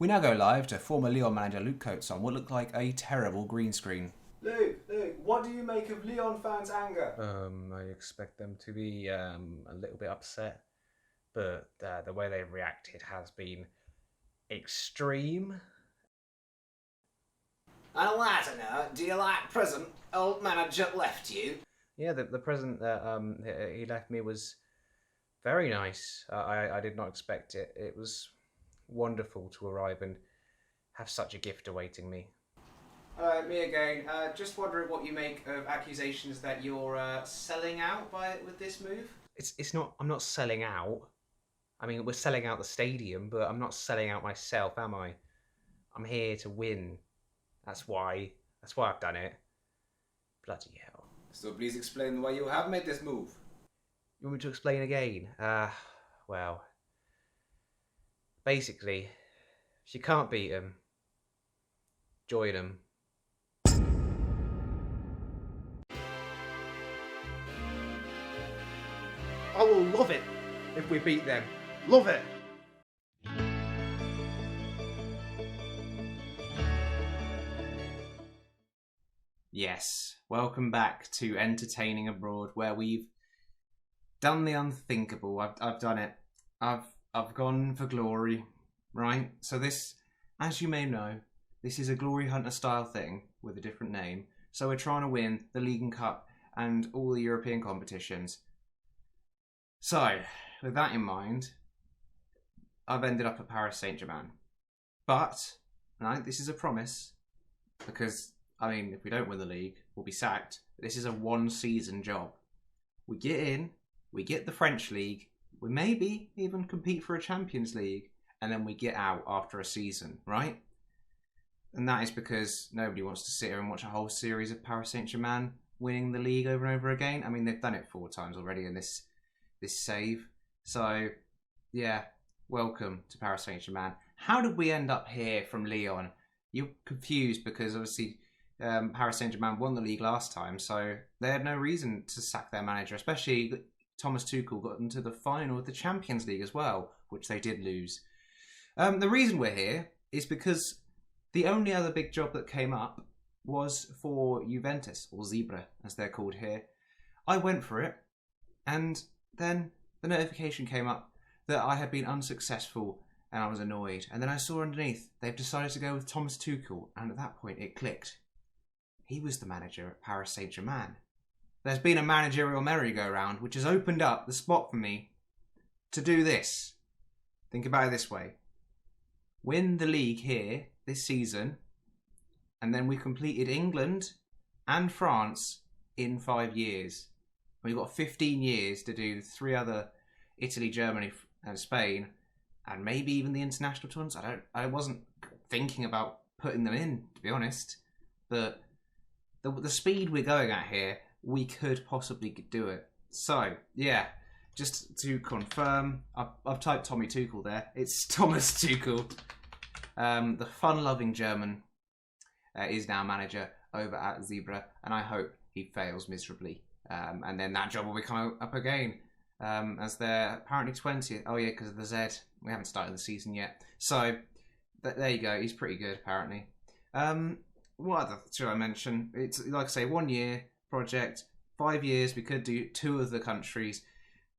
We now go live to former Lyon manager Luke Coates on what looked like a terrible green screen. Luke, what do you make of Lyon fans' anger? I expect them to be a little bit upset, but the way they've reacted has been extreme. And on that note, do you like present old manager left you? Yeah, the present that he left me was very nice. I did not expect it. It was wonderful to arrive and have such a gift awaiting me. Me again. Just wondering what you make of accusations that you're selling out with this move? It's not. I'm not selling out. I mean, we're selling out the stadium, but I'm not selling out myself, am I? I'm here to win. That's why I've done it. Bloody hell. So please explain why you have made this move. You want me to explain again? Well, basically, if you can't beat them, join them. I will love it if we beat them. Love it. Yes, welcome back to Entertaining Abroad, where we've done the unthinkable. I've done it. I've gone for glory, right? So this, as you may know, this is a Glory Hunter style thing with a different name. So we're trying to win the League and Cup and all the European competitions. So, with that in mind, I've ended up at Paris Saint-Germain. But, right, this is a promise, because, I mean, if we don't win the league, we'll be sacked. This is a one-season job. We get in, we get the French league, we maybe even compete for a Champions League, and then we get out after a season, right? And that is because nobody wants to sit here and watch a whole series of Paris Saint-Germain winning the league over and over again. I mean, they've done it 4 times already in this save. So, yeah, welcome to Paris Saint-Germain. How did we end up here from Lyon? You're confused because obviously Paris Saint-Germain won the league last time, so they had no reason to sack their manager, especially Thomas Tuchel got them to the final of the Champions League as well, which they did lose. The reason we're here is because the only other big job that came up was for Juventus, or Zebra as they're called here. I went for it, and then the notification came up that I had been unsuccessful and I was annoyed. And then I saw underneath they've decided to go with Thomas Tuchel, and at that point it clicked. He was the manager at Paris Saint-Germain. There's been a managerial merry-go-round which has opened up the spot for me to do this. Think about it this way. Win the league here this season, and then we completed England and France in 5 years. We've got 15 years to do 3 other, Italy, Germany, and Spain, and maybe even the international tournaments. I wasn't thinking about putting them in, to be honest. But the speed we're going at here, we could possibly do it. So, yeah, just to confirm, I've typed Tommy Tuchel there. It's Thomas Tuchel. The fun-loving German is now manager over at Zebra, and I hope he fails miserably. And then that job will be coming up again, as they're apparently 20th. Oh yeah, because of the Z. We haven't started the season yet. So, there you go. He's pretty good, apparently. What other should I mention? It's, like I say, 1 year project. 5 years, we could do 2 of the countries.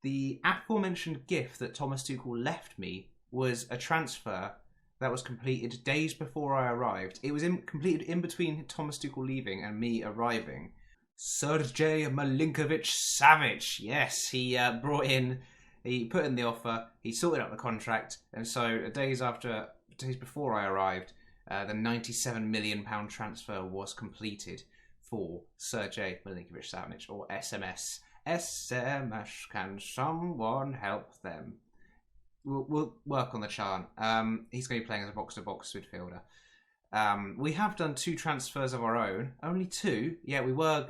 The aforementioned gift that Thomas Tuchel left me was a transfer that was completed days before I arrived. It was completed in between Thomas Tuchel leaving and me arriving. Sergej Milinkovic-Savic. Yes, he put in the offer, he sorted out the contract, and so days before I arrived, the £97 million transfer was completed for Sergej Milinkovic-Savic, or SMS. SMS, can someone help them? We'll work on the chant. He's going to be playing as a box-to-box midfielder. We have done 2 transfers of our own. Only 2. Yeah, we were.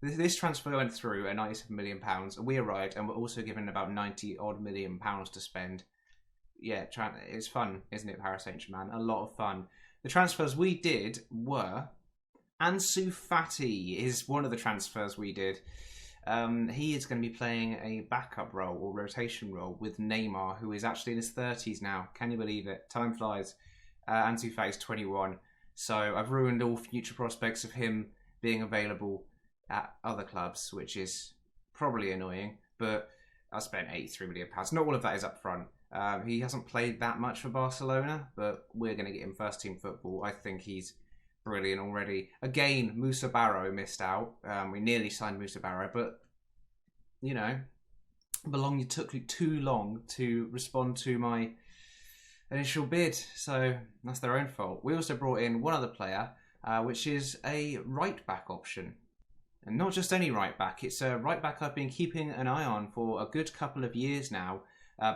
This transfer went through at £97 million. We arrived and were also given about £90 million to spend. Yeah, it's fun, isn't it, Paris Saint-Germain? A lot of fun. The transfers we did were Ansu Fati is one of the transfers we did. He is going to be playing a backup role or rotation role with Neymar, who is actually in his 30s now. Can you believe it? Time flies. Ansu Fati's 21. So I've ruined all future prospects of him being available at other clubs, which is probably annoying. But I spent £83 million. Not all of that is up front. He hasn't played that much for Barcelona, but we're going to get him first team football. I think he's brilliant already. Again, Musa Barrow missed out. We nearly signed Musa Barrow, but, you know, it took too long to respond to my initial bid, so that's their own fault. We also brought in one other player, which is a right-back option. And not just any right-back, it's a right-back I've been keeping an eye on for a good couple of years now,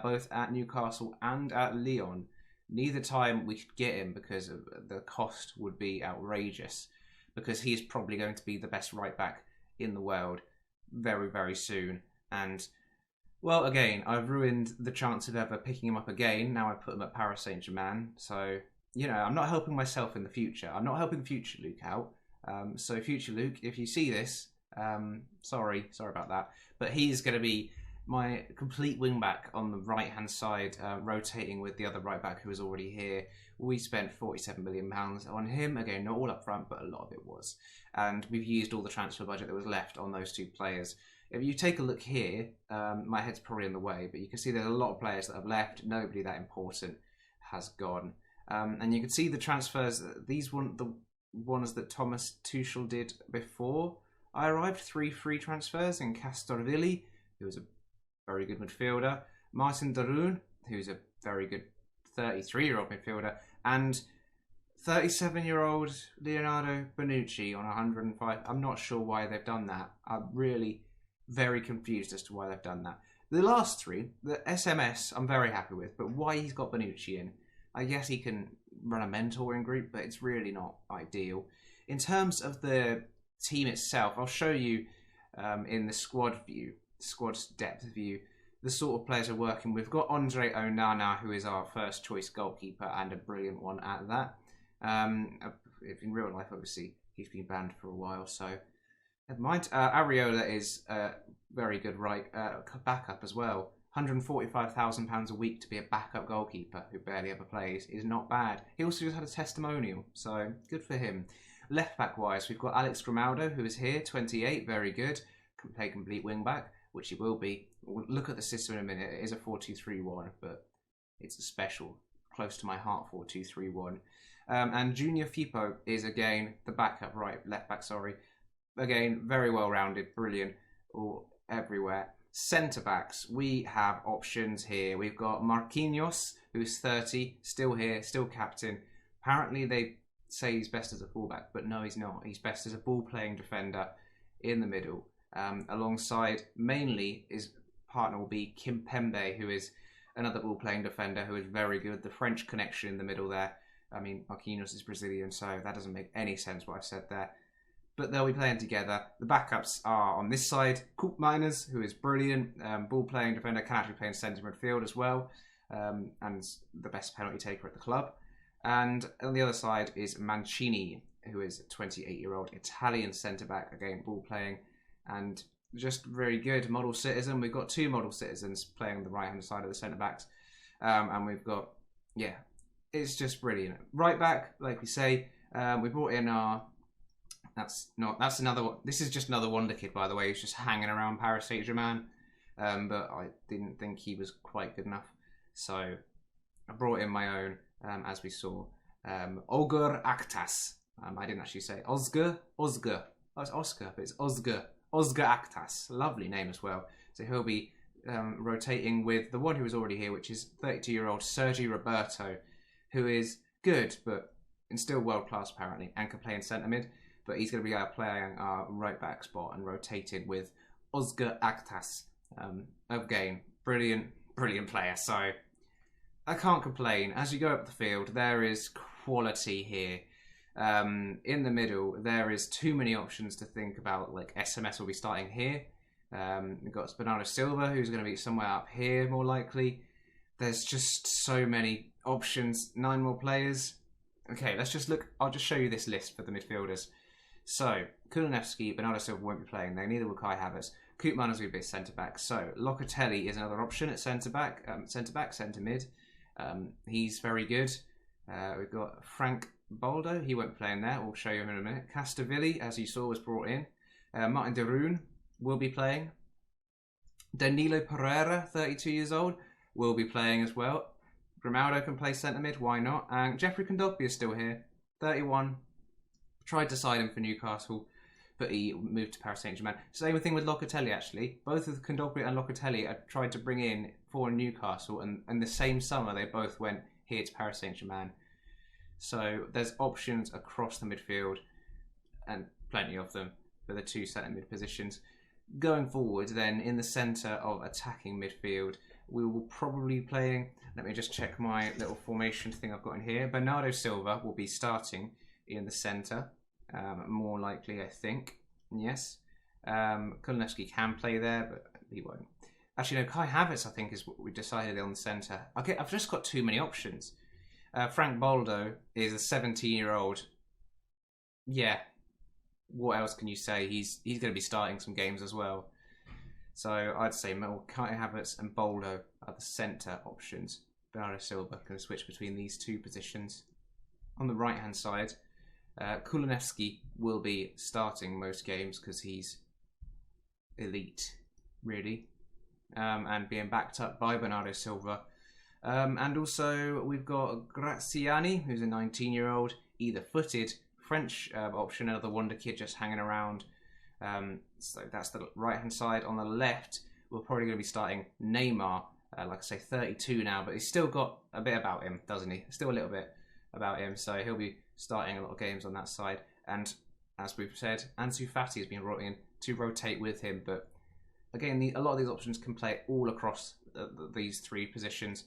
both at Newcastle and at Lyon. Neither time we could get him because the cost would be outrageous, because he is probably going to be the best right-back in the world very, very soon. And well, again, I've ruined the chance of ever picking him up again. Now I put him at Paris Saint-Germain. So, you know, I'm not helping myself in the future. I'm not helping future Luke out. So future Luke, if you see this, sorry about that. But he's going to be my complete wing-back on the right-hand side, rotating with the other right-back who is already here. We spent £47 million on him. Again, not all up front, but a lot of it was. And we've used all the transfer budget that was left on those two players. If you take a look here, my head's probably in the way, but you can see there's a lot of players that have left. Nobody that important has gone. And you can see the transfers. These weren't the ones that Thomas Tuchel did before I arrived. 3 free transfers in Castorvilli, who was a very good midfielder. Martin Darun, who's a very good 33-year-old midfielder. And 37-year-old Leonardo Bonucci on 105. I'm not sure why they've done that. I'm really very confused as to why they've done that. The last 3, the SMS, I'm very happy with, but why he's got Bonucci in? I guess he can run a mentoring group, but it's really not ideal. In terms of the team itself, I'll show you in the squad's depth view, the sort of players we're working with. We've got Andre Onana, who is our first choice goalkeeper and a brilliant one at that. In real life, obviously, he's been banned for a while, so never mind. Areola is a very good backup as well. £145,000 a week to be a backup goalkeeper who barely ever plays is not bad. He also just had a testimonial, so good for him. Left back wise, we've got Alex Grimaldo, who is here, 28, very good. Can play complete wing back, which he will be. We'll look at the system in a minute. It is a 4-2-3-1, but it's a special, close to my heart 4-2-3-1. And Junior Firpo is again the backup left back. Again, very well rounded, brilliant, all everywhere. Centre backs, we have options here. We've got Marquinhos, who's 30, still here, still captain. Apparently they say he's best as a fullback, but no, he's not. He's best as a ball-playing defender in the middle. Alongside, mainly, his partner will be Kimpembe, who is another ball-playing defender who is very good. The French connection in the middle there. I mean, Marquinhos is Brazilian, so that doesn't make any sense what I've said there. But they'll be playing together. The backups are on this side, Koop Miners, who is brilliant, ball-playing defender, can actually play in centre midfield as well, and the best penalty taker at the club. And on the other side is Mancini, who is a 28-year-old Italian centre-back, again, ball-playing, and just very good. Model citizen. We've got 2 model citizens playing on the right-hand side of the centre-backs. And we've got, yeah, it's just brilliant. Right back, like we say, we brought in our... That's another one. This is just another wonder kid, by the way. He's just hanging around Paris Saint-Germain. But I didn't think he was quite good enough. So I brought in my own, as we saw. Ogur Aktas. I didn't actually say Ozgur. Oh, it's Oscar, but it's Ozgur. Ozgur Aktas. Lovely name as well. So he'll be rotating with the one who was already here, which is 32-year-old Sergi Roberto, who is good, but still world-class apparently, and can play in centre mid. But he's going to be playing our right-back spot and rotated with Ozgur Aktas. Again, brilliant player. So I can't complain. As you go up the field, there is quality here. In the middle, there is too many options to think about. Like SMS will be starting here. We've got Bernardo Silva, who's going to be somewhere up here, more likely. There's just so many options. 9 more players. Okay, let's just look. I'll just show you this list for the midfielders. So, Kulinevsky, Bernardo Silva won't be playing there. Neither will Kai Havertz. Koopman will be a centre-back. So, Locatelli is another option at centre-back, centre mid. He's very good. We've got Frank Baldo. He won't be playing there. We'll show you him in a minute. Castavilli, as you saw, was brought in. Martin de Roon will be playing. Danilo Pereira, 32 years old, will be playing as well. Grimaldo can play centre mid, why not? And Jeffrey Kondogbia is still here, 31. Tried to sign him for Newcastle, but he moved to Paris Saint-Germain. Same thing with Locatelli, actually. Both of Kondogbia and Locatelli I tried to bring in for Newcastle, and the same summer they both went here to Paris Saint-Germain. So there's options across the midfield, and plenty of them for the two centre mid positions. Going forward, then, in the centre of attacking midfield, we will probably be playing... Let me just check my little formation thing I've got in here. Bernardo Silva will be starting in the centre. More likely, I think. Yes. Kulinevsky can play there, but he won't. Actually, no, Kai Havertz, I think, is what we decided on the centre. Okay, I've just got too many options. Frank Baldo is a 17-year-old. Yeah. What else can you say? He's going to be starting some games as well. So I'd say Kai Havertz and Baldo are the centre options. Bernardo Silva can switch between these two positions. On the right-hand side, Kulinevsky will be starting most games because he's elite, really. And being backed up by Bernardo Silva. And also we've got Graziani, who's a 19-year-old, either-footed French option, another wonder kid just hanging around. So that's the right-hand side. On the left, we're probably going to be starting Neymar, like I say, 32 now, but he's still got a bit about him, doesn't he? Still a little bit about him, so he'll be starting a lot of games on that side. And as we've said, Ansu Fati has been brought in to rotate with him, but again, a lot of these options can play all across these three positions.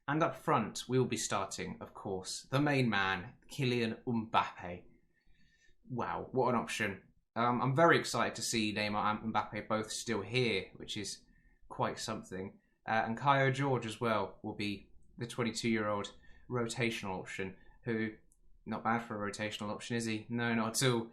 And up front, we'll be starting, of course, the main man, Kylian Mbappe. Wow, what an option. I'm very excited to see Neymar and Mbappe both still here, which is quite something. And Kaio George as well will be the 22-year-old rotational option, who, not bad for a rotational option, is he? No, not at all.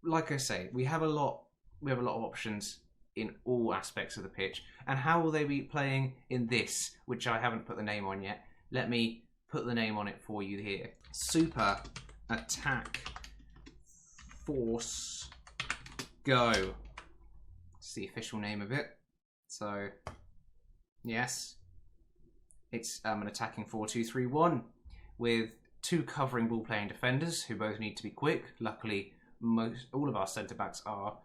Like I say, we have a lot of options in all aspects of the pitch. And how will they be playing in this, which I haven't put the name on yet? Let me put the name on it for you here. Super Attack Force Go. It's the official name of it. So, yes. It's an attacking 4-2-3-1 with two covering ball-playing defenders who both need to be quick. Luckily, all of our centre-backs are.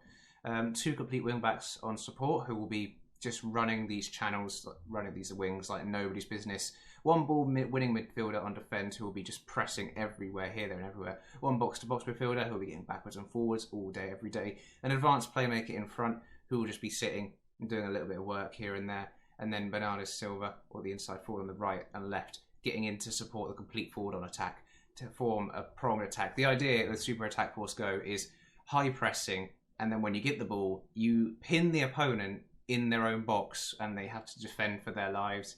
Two complete wing-backs on support who will be just running these channels, running these wings like nobody's business. One ball-winning midfielder on defend who will be just pressing everywhere, here, there and everywhere. One box-to-box midfielder who will be getting backwards and forwards all day, every day. An advanced playmaker in front who will just be sitting and doing a little bit of work here and there. And then Bernardo Silva, or the inside forward on the right and left, getting in to support the complete forward on attack to form a pronged attack. The idea of the Super Attack Force Go is high pressing, and then when you get the ball, you pin the opponent in their own box and they have to defend for their lives.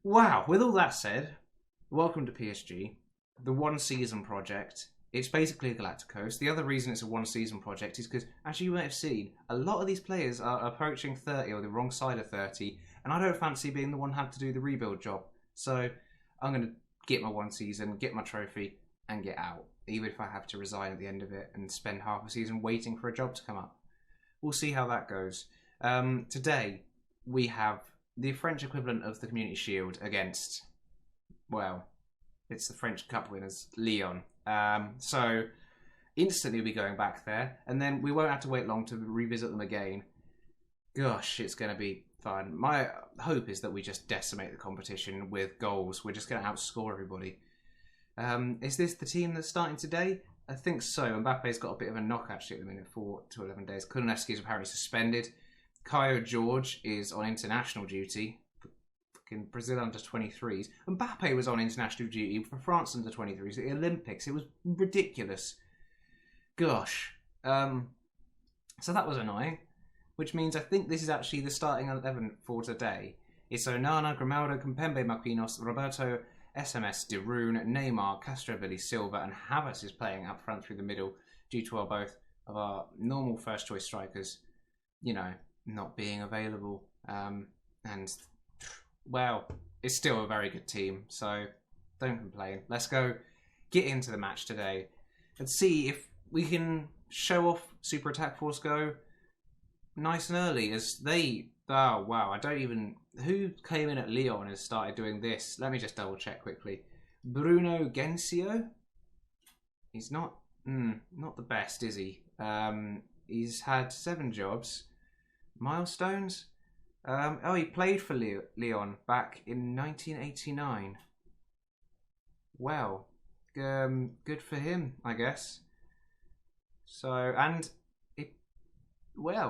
Wow, with all that said, welcome to PSG, the one-season project. It's basically a Galacticos. The other reason it's a one-season project is because, as you might have seen, a lot of these players are approaching 30 or the wrong side of 30, and I don't fancy being the one who had to do the rebuild job. So I'm going to get my one season, get my trophy, and get out, even if I have to resign at the end of it and spend half a season waiting for a job to come up. We'll see how that goes. Today, we have the French equivalent of the Community Shield against, well, it's the French Cup winners, Lyon. So instantly we'll be going back there, and then we won't have to wait long to revisit them again. Gosh, it's going to be fun. My hope is that we just decimate the competition with goals. We're just going to outscore everybody. Is this the team that's starting today? I think so. Mbappe's got a bit of a knock actually at the minute, 4 to 11 days. Kulinevsky is apparently suspended. Kaio George is on international duty. In Brazil under 23s. Mbappe was on international duty for France under 23s at the Olympics. It was ridiculous. Gosh. So that was annoying. Which means I think this is actually the starting 11 for today. It's Onana, Grimaldo, Kimpembe, Marquinhos, Roberto, SMS, De Roon, Neymar, Castrovilli, Silva, and Havertz is playing up front through the middle due to both of our normal first choice strikers, you know, not being available. And well, it's still a very good team. So Don't complain. Let's go get into the match today and see if we can show off Super Attack Force Go nice and early as they... Oh, wow. I don't even... Who came in at Lyon and started doing this? Let me just double check quickly. Bruno Gensio? He's not the best, is he? He's had 7 jobs. Milestones? He played for Lyon back in 1989. Well, good for him, I guess. So, and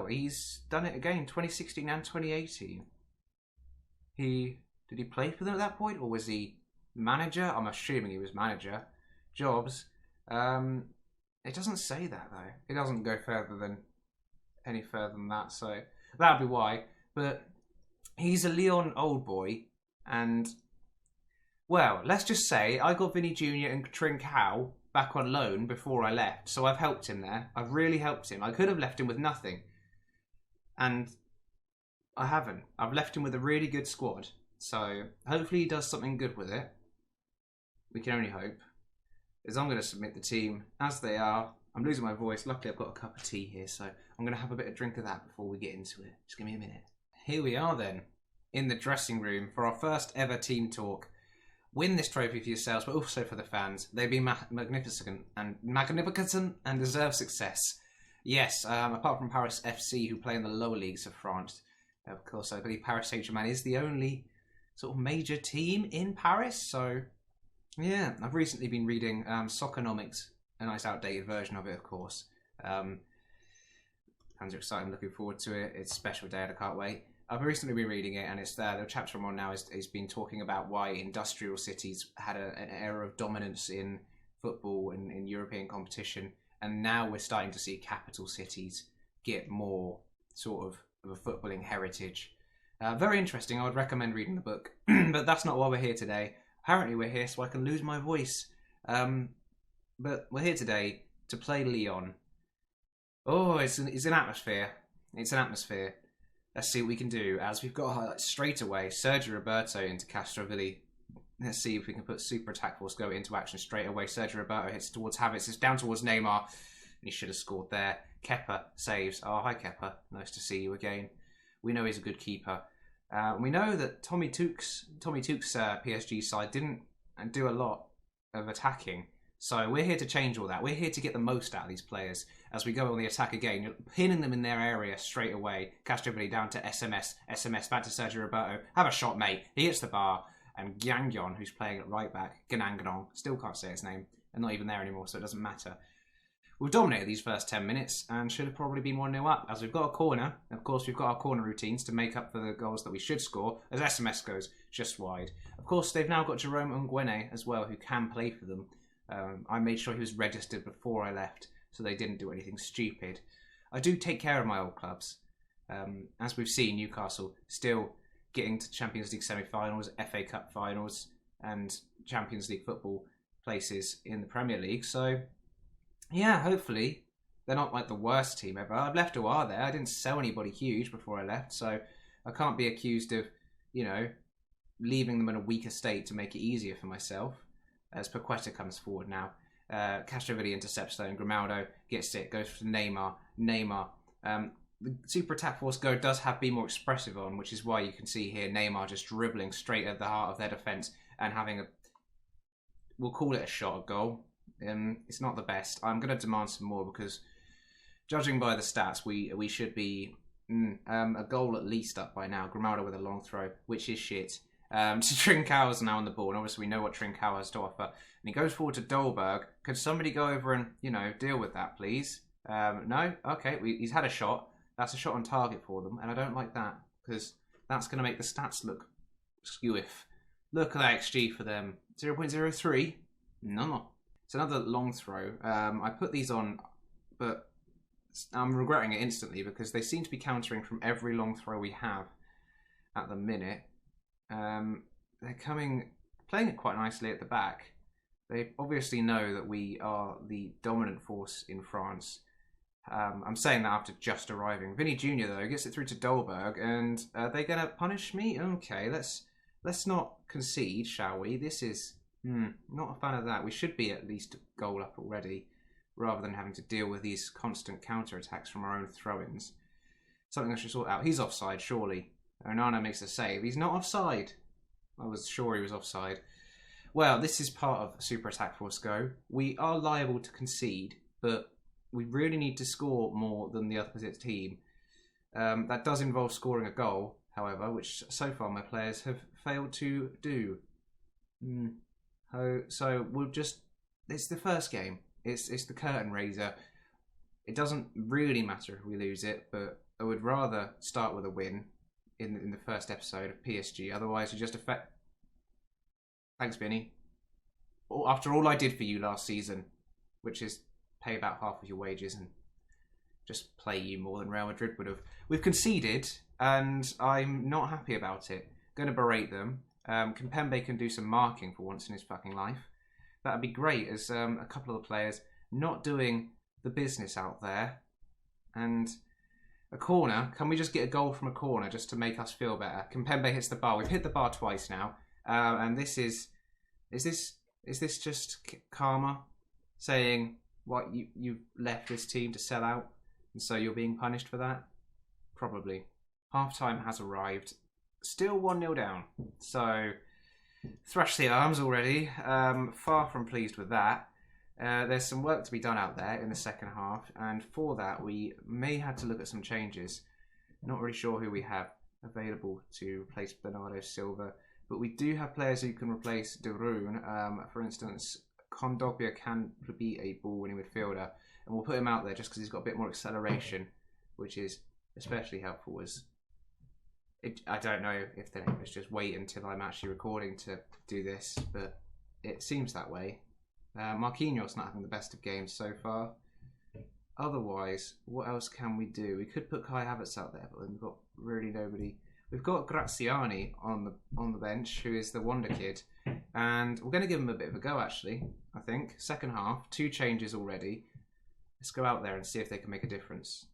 he's done it again, 2016 and 2018. Did he play for them at that point, or was he manager? I'm assuming he was manager. Jobs. It doesn't say that though. It doesn't go any further than that, so that'd be why. But he's a Lyon old boy, and well, let's just say I got Vinny Jr. and Trincao back on loan before I left, so I've helped him there. I've really helped him. I could have left him with nothing, and I haven't. I've left him with a really good squad, so hopefully he does something good with it. We can only hope. As I'm going to submit the team as they are. I'm losing my voice. Luckily, I've got a cup of tea here, so I'm going to have a bit of drink of that before we get into it. Just give me a minute. Here we are then, in the dressing room for our first ever team talk. Win this trophy for yourselves, but also for the fans. They've been magnificent and deserve success. Yes, apart from Paris FC, who play in the lower leagues of France. Of course, I believe Paris Saint-Germain is the only sort of major team in Paris, so... Yeah, I've recently been reading Soccernomics, a nice outdated version of it, of course. Fans are excited, I'm looking forward to it. It's a special day, I can't wait. I've recently been reading it, and it's the chapter I'm on now is been talking about why industrial cities had an era of dominance in football and in European competition, and now we're starting to see capital cities get more sort of a footballing heritage. Very interesting. I would recommend reading the book, but that's not why we're here today. Apparently we're here so I can lose my voice. But we're here today to play Lyon. Oh, it's an atmosphere. It's an atmosphere. Let's see what we can do. As we've got to highlight straight away Sergio Roberto into Castrovilli. Let's see if we can put Super Attack Force Go into action straight away. Sergio Roberto hits towards Havertz. It's down towards Neymar. And he should have scored there. Kepa saves. Oh, hi Kepa. Nice to see you again. We know he's a good keeper. We know that Tommy Tuch's PSG side didn't do a lot of attacking, so we're here to change all that. We're here to get the most out of these players as we go on the attack again. You're pinning them in their area straight away. Castrovilli down to SMS back to Sergio Roberto. Have a shot, mate. He hits the bar, and Gyangyon, who's playing at right back, Ganangdong, still can't say his name, and not even there anymore, so it doesn't matter. We've dominated these first 10 minutes and should have probably been 1-0 up as we've got a corner. Of course, we've got our corner routines to make up for the goals that we should score as SMS goes just wide. Of course, they've now got Jerome Ongwene as well who can play for them. I made sure he was registered before I left so they didn't do anything stupid. I do take care of my old clubs. As we've seen, Newcastle still getting to Champions League semi-finals, FA Cup finals and Champions League football places in the Premier League. So... yeah, hopefully they're not like the worst team ever. I've left a while there. I didn't sell anybody huge before I left, so I can't be accused of, leaving them in a weaker state to make it easier for myself. As Paqueta comes forward now. Castrovilli intercepts though, and Grimaldo gets it, goes for Neymar. The Super Attack Force Go does have Be More Expressive on, which is why you can see here Neymar just dribbling straight at the heart of their defence and having we'll call it a shot at goal. It's not the best. I'm going to demand some more because, judging by the stats, we should be a goal at least up by now. Grimaldo with a long throw, which is shit. Trincao is now on the ball, and obviously we know what Trincao has to offer. And he goes forward to Dolberg. Could somebody go over and, deal with that, please? No? Okay, he's had a shot. That's a shot on target for them, and I don't like that because that's going to make the stats look skewiff. Look at that XG for them. 0.03? No. It's another long throw. I put these on, but I'm regretting it instantly because they seem to be countering from every long throw we have at the minute. They're playing it quite nicely at the back. They obviously know that we are the dominant force in France. I'm saying that after just arriving. Vinny Jr. though gets it through to Dolberg, and are they going to punish me? Okay, let's not concede, shall we? This is Not a fan of that. We should be at least a goal up already, rather than having to deal with these constant counter-attacks from our own throw-ins. Something I should sort out. He's offside, surely. Onana makes a save. He's not offside. I was sure he was offside. Well, this is part of Super Attack Force Go. We are liable to concede, but we really need to score more than the opposite team. That does involve scoring a goal, however, which so far my players have failed to do. So we'll just... It's the first game. It's the curtain raiser. It doesn't really matter if we lose it, but I would rather start with a win in the first episode of PSG. Otherwise, you just affect... Thanks, Benny. After all I did for you last season, which is pay about half of your wages and just play you more than Real Madrid would have. We've conceded, and I'm not happy about it. Going to berate them. Kimpembe can do some marking for once in his fucking life. That'd be great, as a couple of the players not doing the business out there. And a corner. Can we just get a goal from a corner just to make us feel better? Kimpembe hits the bar. We've hit the bar twice now. And this is this just karma saying what you've left this team to sell out, and so you're being punished for that? Probably. Half-time has arrived. Still 1-0 down. So thrash the arms already. Far from pleased with that. There's some work to be done out there in the second half, and for that we may have to look at some changes. Not really sure who we have available to replace Bernardo Silva, but we do have players who can replace De Roon. For instance, Kondogbia can be a ball-winning midfielder, and we'll put him out there just because he's got a bit more acceleration, which is especially helpful. I don't know if the name is just wait until I'm actually recording to do this, but it seems that way. Marquinhos not having the best of games so far. Otherwise, what else can we do? We could put Kai Havertz out there, but then we've got really nobody. We've got Graziani on the bench, who is the wonder kid, and we're going to give him a bit of a go, actually, I think. Second half, 2 changes already. Let's go out there and see if they can make a difference.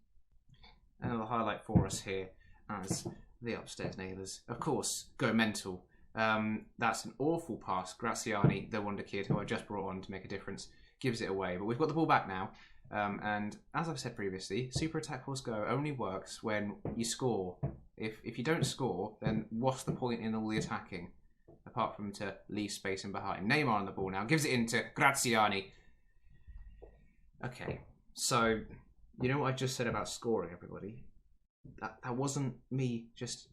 Another highlight for us here as the upstairs neighbours, of course, go mental. That's an awful pass. Graziani, the wonder kid, who I just brought on to make a difference, gives it away. But we've got the ball back now. And as I've said previously, Super Attack Force Go only works when you score. If you don't score, then what's the point in all the attacking? Apart from to leave space in behind. Neymar on the ball now. Gives it into Graziani. Okay, so you know what I just said about scoring, everybody? That wasn't me just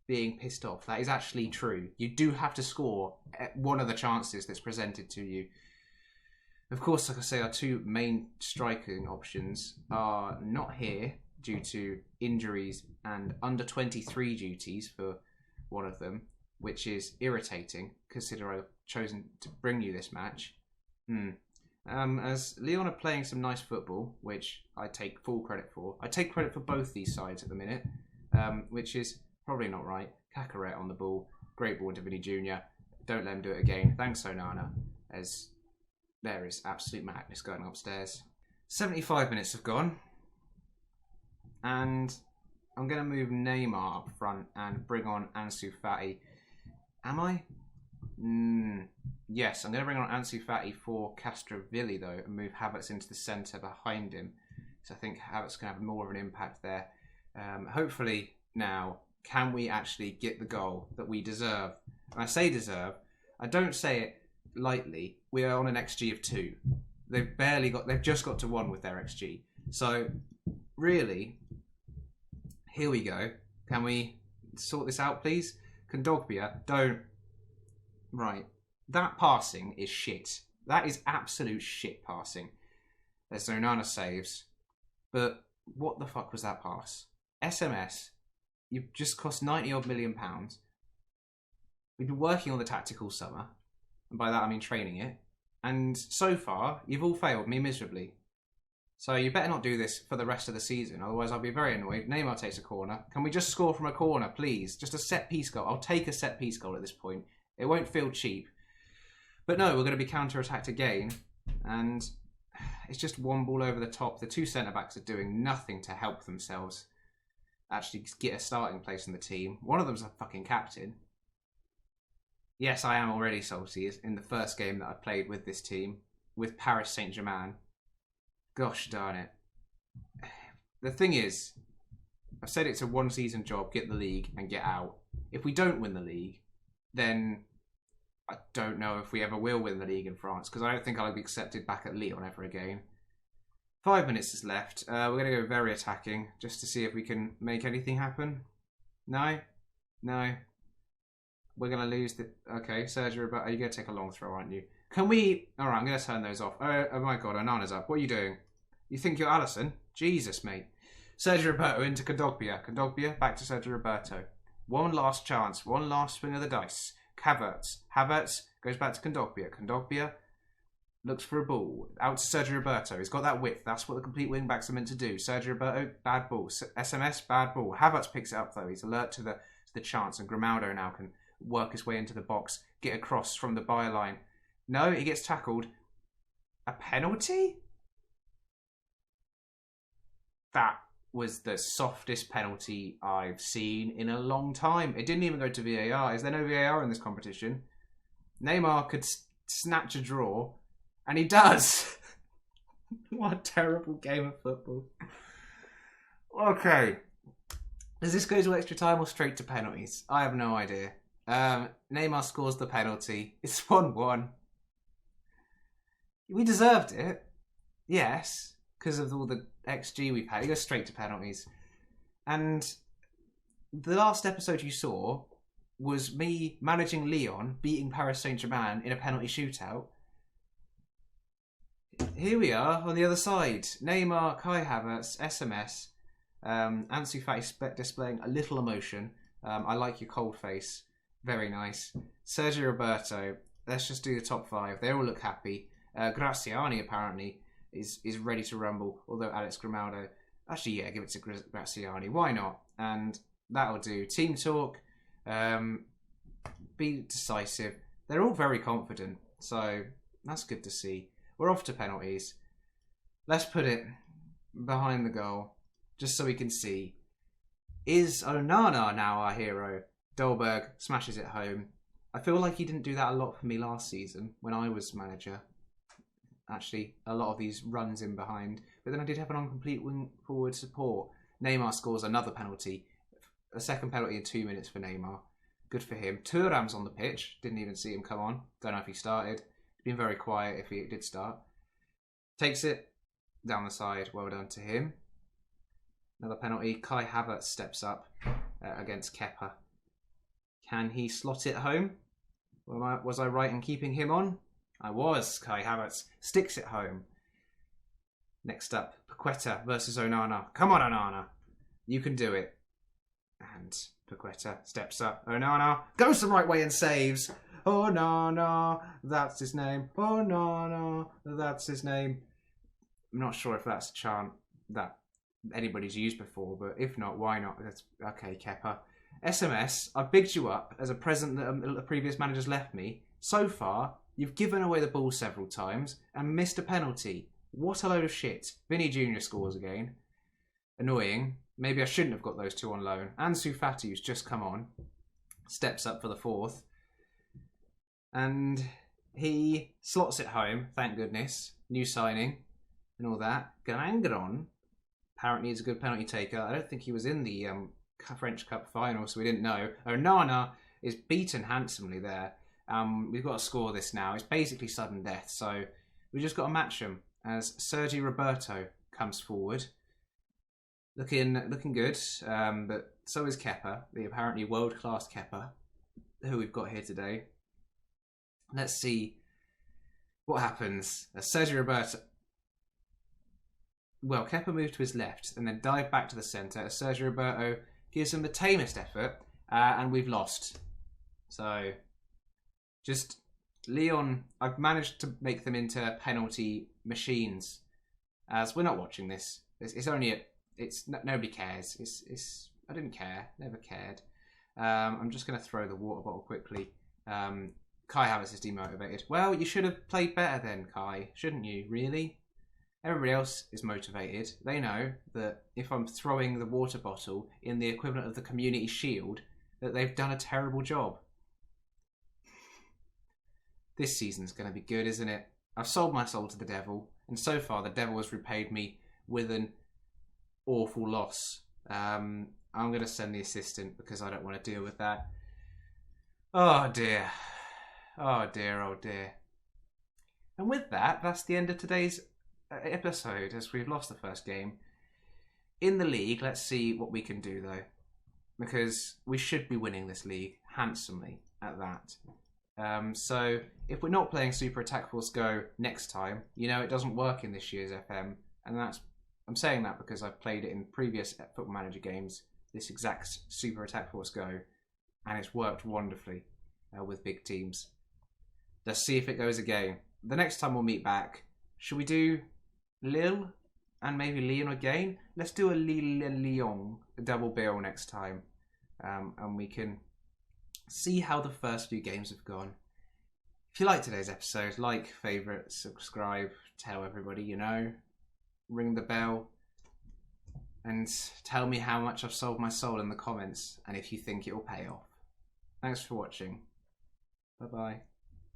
being pissed off. That is actually true. You do have to score at one of the chances that's presented to you. Of course, like I say, our 2 main striking options are not here due to injuries and under 23 duties for one of them, which is irritating, considering I've chosen to bring you this match. As Lyon are playing some nice football, which I take full credit for. I take credit for both these sides at the minute, which is probably not right. Cacaret on the ball. Great ball into Vinny Jr. Don't let him do it again. Thanks, Onana, as there is absolute madness going upstairs. 75 minutes have gone, and I'm going to move Neymar up front and bring on Ansu Fati. Am I? Yes, I'm going to bring on Ansu Fati for Castrovilli, though, and move Havertz into the centre behind him. So I think Havertz can have more of an impact there. Hopefully now, can we actually get the goal that we deserve? And I say deserve, I don't say it lightly. We are on an XG of 2. They've just got to 1 with their XG. So really, here we go. Can we sort this out, please? Kondogbia, don't. Right. That passing is shit. That is absolute shit passing. There's Onana saves. But what the fuck was that pass? SMS, you've just cost 90 odd million pounds. We've been working on the tactical summer. And by that I mean training it. And so far, you've all failed me miserably. So you better not do this for the rest of the season. Otherwise I'll be very annoyed. Neymar takes a corner. Can we just score from a corner, please? Just a set-piece goal. I'll take a set-piece goal at this point. It won't feel cheap. But no, we're going to be counter-attacked again. And it's just one ball over the top. The 2 centre-backs are doing nothing to help themselves actually get a starting place in the team. One of them's a fucking captain. Yes, I am already salty. It's in the first game that I played with this team, with Paris Saint-Germain. Gosh darn it. The thing is, I've said it's a one-season job, get the league and get out. If we don't win the league, then I don't know if we ever will win the league in France, because I don't think I'll be accepted back at Lyon ever again. 5 minutes is left. We're going to go very attacking, just to see if we can make anything happen. No? No. We're going to lose the... Okay, Sergio, but you're going to take a long throw, aren't you? Can we... Alright, I'm going to turn those off. Oh my god, Onana's up. What are you doing? You think you're Allison? Jesus, mate. Sergio Roberto into Kondogbia. Kondogbia, back to Sergio Roberto. One last chance. One last swing of the dice. Havertz. Havertz goes back to Kondogbia. Kondogbia looks for a ball. Out to Sergio Roberto. He's got that width. That's what the complete wing backs are meant to do. Sergio Roberto, bad ball. SMS, bad ball. Havertz picks it up though. He's alert to the chance, and Grimaldo now can work his way into the box, get across from the byline. No, he gets tackled. A penalty? That was the softest penalty I've seen in a long time. It didn't even go to VAR. Is there no VAR in this competition? Neymar could snatch a draw, and he does. What a terrible game of football. Okay. Does this go to extra time or straight to penalties? I have no idea. Neymar scores the penalty. It's 1-1. We deserved it. Yes, because of all the XG we've had. It goes straight to penalties. And the last episode you saw was me managing Lyon, beating Paris Saint-Germain in a penalty shootout. Here we are on the other side. Neymar, Kai Havertz, SMS, Ansu Fati displaying a little emotion. I like your cold face. Very nice. Sergio Roberto. Let's just do the top 5. They all look happy. Graziani apparently is ready to rumble, although Alex Grimaldo... Actually, yeah, give it to Graziani. Why not? And that'll do. Team talk. Be decisive. They're all very confident, so that's good to see. We're off to penalties. Let's put it behind the goal, just so we can see. Is Onana now our hero? Dolberg smashes it home. I feel like he didn't do that a lot for me last season when I was manager. Actually, a lot of these runs in behind. But then I did have an on-complete wing forward support. Neymar scores another penalty. A second penalty in 2 minutes for Neymar. Good for him. Thuram's on the pitch. Didn't even see him come on. Don't know if he started. He's been very quiet if he did start. Takes it down the side. Well done to him. Another penalty. Kai Havertz steps up against Kepa. Can he slot it home? Was I right in keeping him on? I was. Kai Havertz sticks it home. Next up, Paqueta versus Onana. Come on, Onana. You can do it. And Paqueta steps up. Onana goes the right way and saves. Onana, that's his name. Onana, that's his name. I'm not sure if that's a chant that anybody's used before, but if not, why not? That's okay, Kepa. SMS, I've bigged you up as a present that the previous managers left me. So far, you've given away the ball several times and missed a penalty. What a load of shit. Vinny Jr. scores again. Annoying. Maybe I shouldn't have got those two on loan. Ansu Fati, who's just come on, steps up for the fourth. And he slots it home, thank goodness. New signing and all that. Garangron apparently is a good penalty taker. I don't think he was in the French Cup final, so we didn't know. Onana is beaten handsomely there. We've got to score this now. It's basically sudden death, so we've just got to match them as Sergio Roberto comes forward. Looking good, but so is Kepa, the apparently world-class Kepa, who we've got here today. Let's see what happens. Sergio Roberto... Well, Kepa moved to his left and then dived back to the centre. Sergio Roberto gives him the tamest effort, and we've lost. So, just Lyon, I've managed to make them into penalty machines. As we're not watching this, it's only nobody cares. I didn't care, never cared. I'm just going to throw the water bottle quickly. Kai Havertz is demotivated. Well, you should have played better then, Kai, shouldn't you? Really? Everybody else is motivated. They know that if I'm throwing the water bottle in the equivalent of the community shield, that they've done a terrible job. this season's going to be good, isn't it? I've sold my soul to the devil, and so far the devil has repaid me with an awful loss. I'm going to send the assistant because I don't want to deal with that. Oh dear. Oh dear, oh dear. And with that, that's the end of today's episode, as we've lost the first game. In the league, let's see what we can do, though. Because we should be winning this league handsomely at that. So, if we're not playing Super Attack Force Go next time, you know, it doesn't work in this year's FM. And I'm saying that because I've played it in previous Football Manager games, this exact Super Attack Force Go, and it's worked wonderfully with big teams. Let's see if it goes again. The next time we'll meet back, should we do Lille and maybe Lyon again? Let's do a Lille and Lyon, a double bill next time. And we can see how the first few games have gone. If you like today's episode, like, favourite, subscribe, tell everybody you know, ring the bell, and tell me how much I've sold my soul in the comments and if you think it will pay off. Thanks for watching. Bye-bye.